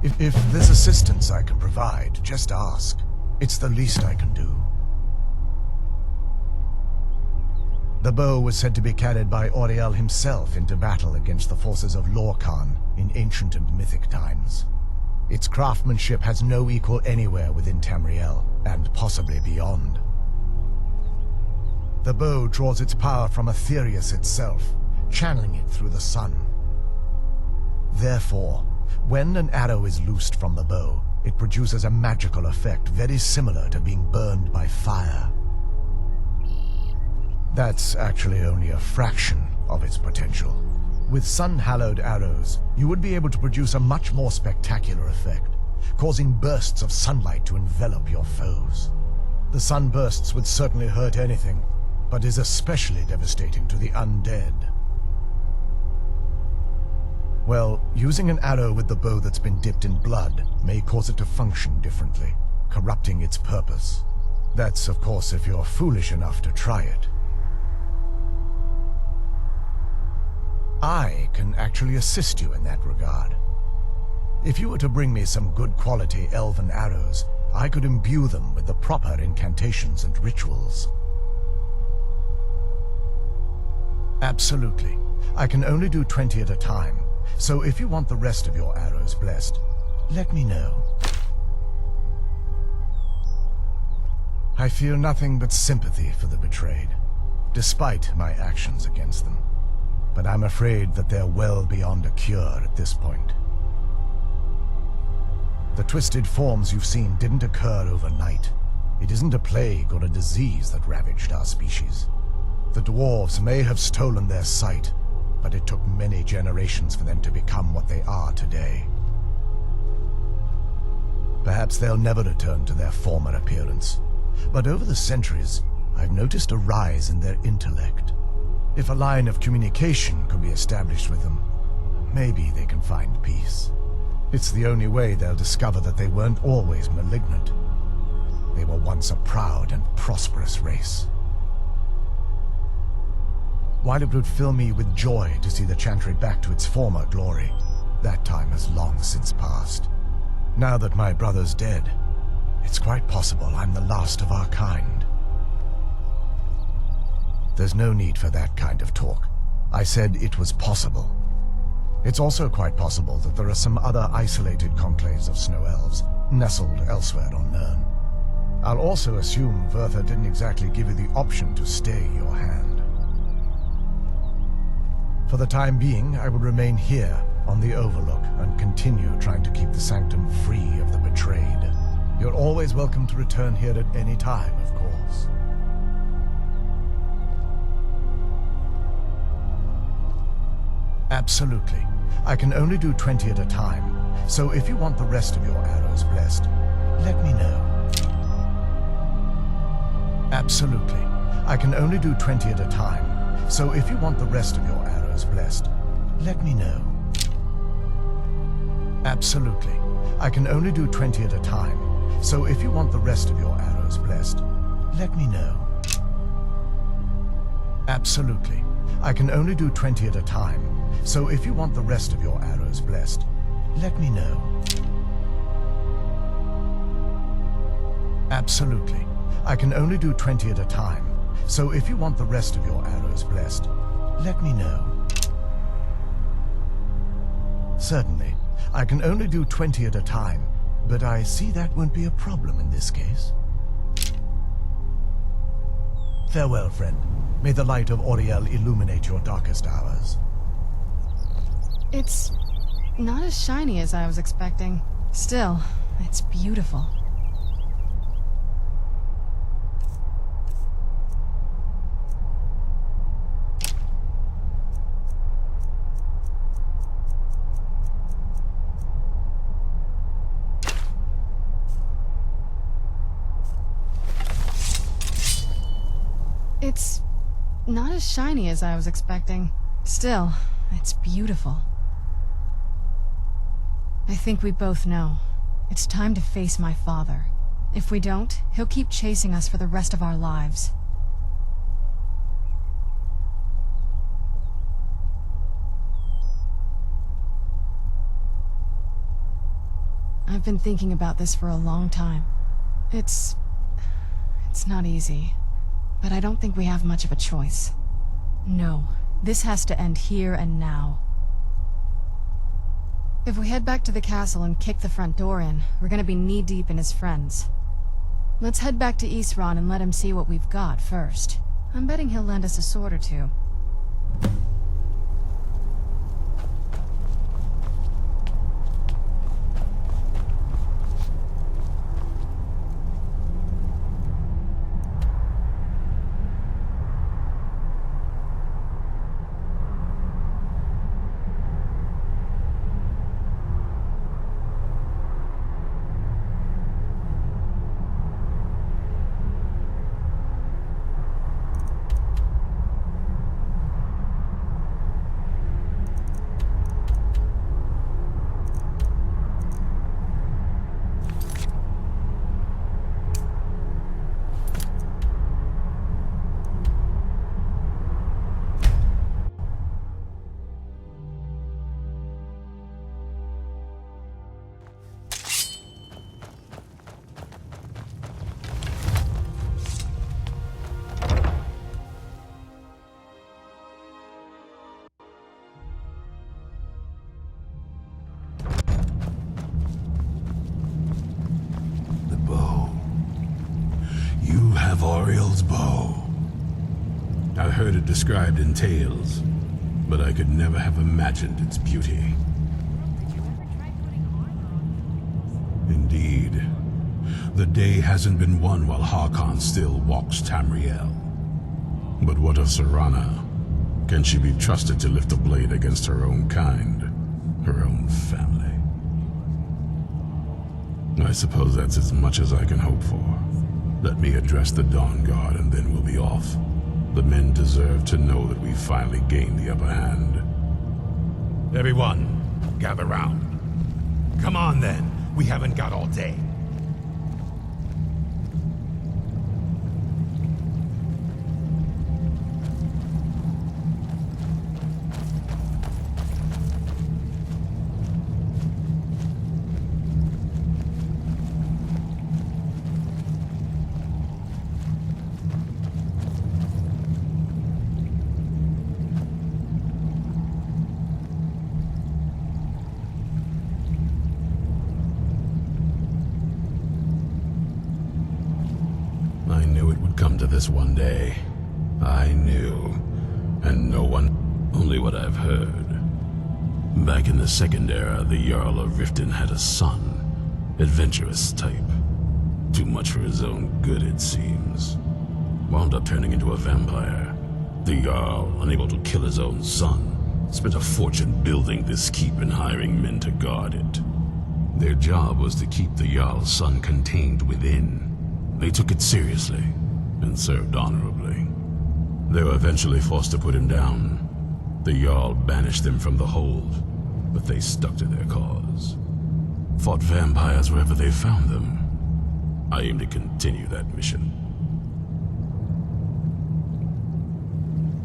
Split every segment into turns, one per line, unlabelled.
If there's assistance I can provide, just ask. It's the least I can do. The bow was said to be carried by Auriel himself into battle against the forces of Lorcan in ancient and mythic times. Its craftsmanship has no equal anywhere within Tamriel, and possibly beyond. The bow draws its power from Aetherius itself, channeling it through the sun. Therefore, when an arrow is loosed from the bow, it produces a magical effect very similar to being burned by fire. That's actually only a fraction of its potential. With sun-hallowed arrows, you would be able to produce a much more spectacular effect, causing bursts of sunlight to envelop your foes. The sunbursts would certainly hurt anything, but is especially devastating to the undead. Well, using an arrow with the bow that's been dipped in blood may cause it to function differently, corrupting its purpose. That's, of course, if you're foolish enough to try it. I can actually assist you in that regard. If you were to bring me some good quality elven arrows, I could imbue them with the proper incantations and rituals. Absolutely. I can only do 20 at a time, so if you want the rest of your arrows blessed, let me know. I feel nothing but sympathy for the betrayed, despite my actions against them. But I'm afraid that they're well beyond a cure at this point. The twisted forms you've seen didn't occur overnight. It isn't a plague or a disease that ravaged our species. The dwarves may have stolen their sight, but it took many generations for them to become what they are today. Perhaps they'll never return to their former appearance, but over the centuries, I've noticed a rise in their intellect. If a line of communication could be established with them, maybe they can find peace. It's the only way they'll discover that they weren't always malignant. They were once a proud and prosperous race. While it would fill me with joy to see the Chantry back to its former glory, that time has long since passed. Now that my brother's dead, it's quite possible I'm the last of our kind. There's no need for that kind of talk. I said it was possible. It's also quite possible that there are some other isolated conclaves of snow elves, nestled elsewhere on Nirn. I'll also assume Vertha didn't exactly give you the option to stay your hand. For the time being, I will remain here on the Overlook and continue trying to keep the Sanctum free of the betrayed. You're always welcome to return here at any time, of course. Absolutely. I can only do 20 at a time, so if you want the rest of your arrows blessed, let me know. Absolutely. I can only do 20 at a time, so if you want the rest of your arrows blessed, let me know. Absolutely. I can only do 20 at a time, so if you want the rest of your arrows blessed, let me know. Absolutely. I can only do 20 at a time, so if you want the rest of your arrows blessed, let me know. Absolutely. I can only do 20 at a time, so if you want the rest of your arrows blessed, let me know. Certainly. I can only do 20 at a time, but I see that won't be a problem in this case. Farewell, friend. May the light of Auriel illuminate your darkest hours.
It's not as shiny as I was expecting. Still, it's beautiful. It's not as shiny as I was expecting. Still, it's beautiful. I think we both know. It's time to face my father. If we don't, he'll keep chasing us for the rest of our lives. I've been thinking about this for a long time. It's not easy, but I don't think we have much of a choice. No, this has to end here and now. If we head back to the castle and kick the front door in, we're gonna be knee-deep in his friends. Let's head back to Isran and let him see what we've got first. I'm betting he'll lend us a sword or two.
Oriel's bow. I've heard it described in tales, but I could never have imagined its beauty. Indeed, the day hasn't been won while Harkon still walks Tamriel. But what of Serana? Can she be trusted to lift a blade against her own kind, her own family? I suppose that's as much as I can hope for. Let me address the Dawn Guard and then we'll be off. The men deserve to know that we finally gained the upper hand.
Everyone, gather round. Come on then, we haven't got all day.
I knew it would come to this one day. I knew. And no one, only what I've heard. Back in the Second Era, the Jarl of Riften had a son. Adventurous type. Too much for his own good, it seems. Wound up turning into a vampire. The Jarl, unable to kill his own son, spent a fortune building this keep and hiring men to guard it. Their job was to keep the Jarl's son contained within. They took it seriously, and served honorably. They were eventually forced to put him down. The Jarl banished them from the hold, but they stuck to their cause. Fought vampires wherever they found them. I aim to continue that mission.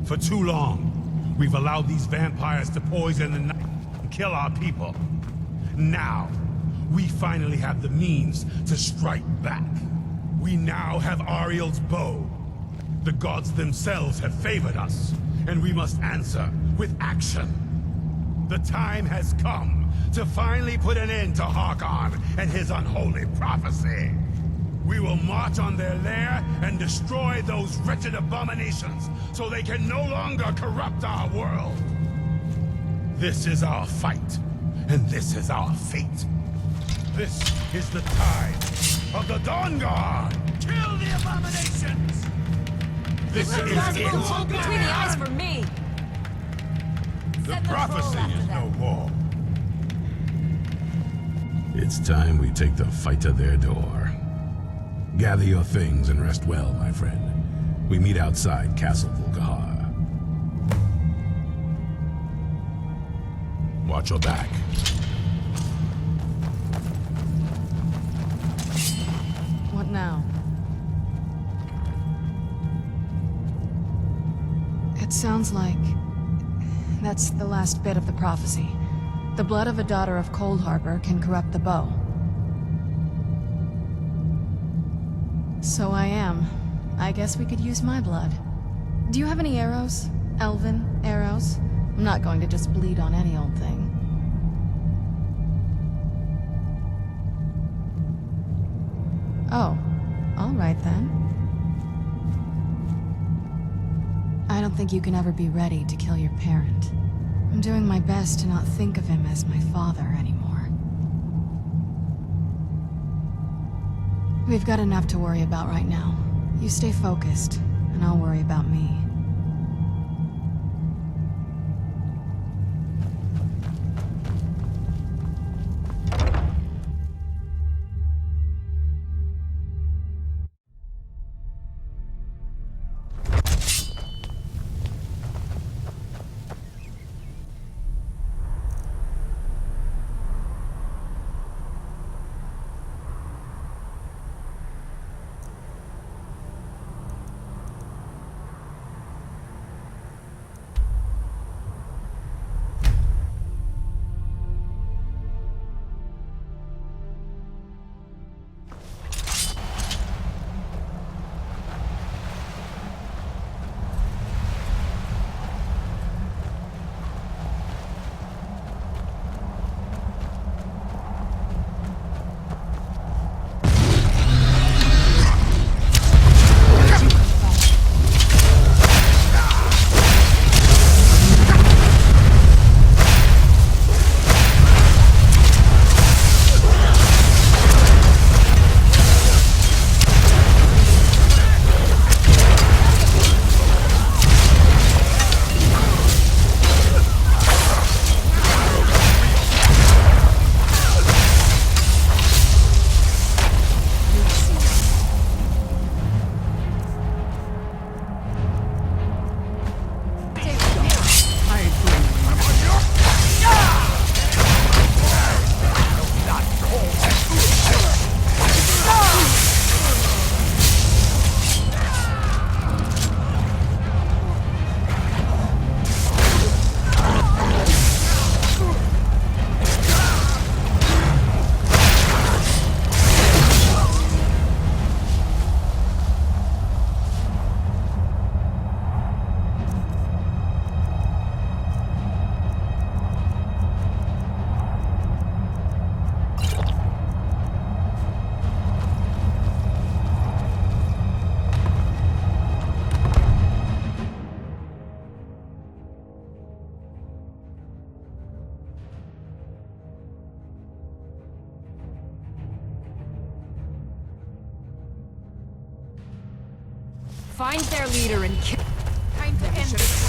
For too long, we've allowed these vampires to poison the night and kill our people. Now, we finally have the means to strike back. We now have Ariel's bow. The gods themselves have favored us, and we must answer with action. The time has come to finally put an end to Harkon and his unholy prophecy. We will march on their lair and destroy those wretched abominations so they can no longer corrupt our world. This is our fight, and this is our fate. This is the time of the Dawn Guard! Kill the abominations! This is it!
Hold between the eyes for me!
The prophecy is no more.
It's time we take the fight to their door. Gather your things and rest well, my friend. We meet outside Castle Volkihar. Watch your back.
What now? It sounds like that's the last bit of the prophecy. The blood of a daughter of Cold Harbor can corrupt the bow. So I am. I guess we could use my blood. Do you have any arrows? Elven arrows? I'm not going to just bleed on any old thing. Oh, all right then. I don't think you can ever be ready to kill your parent. I'm doing my best to not think of him as my father anymore. We've got enough to worry about right now. You stay focused, and I'll worry about me.
Find their leader and kill. Time to end this.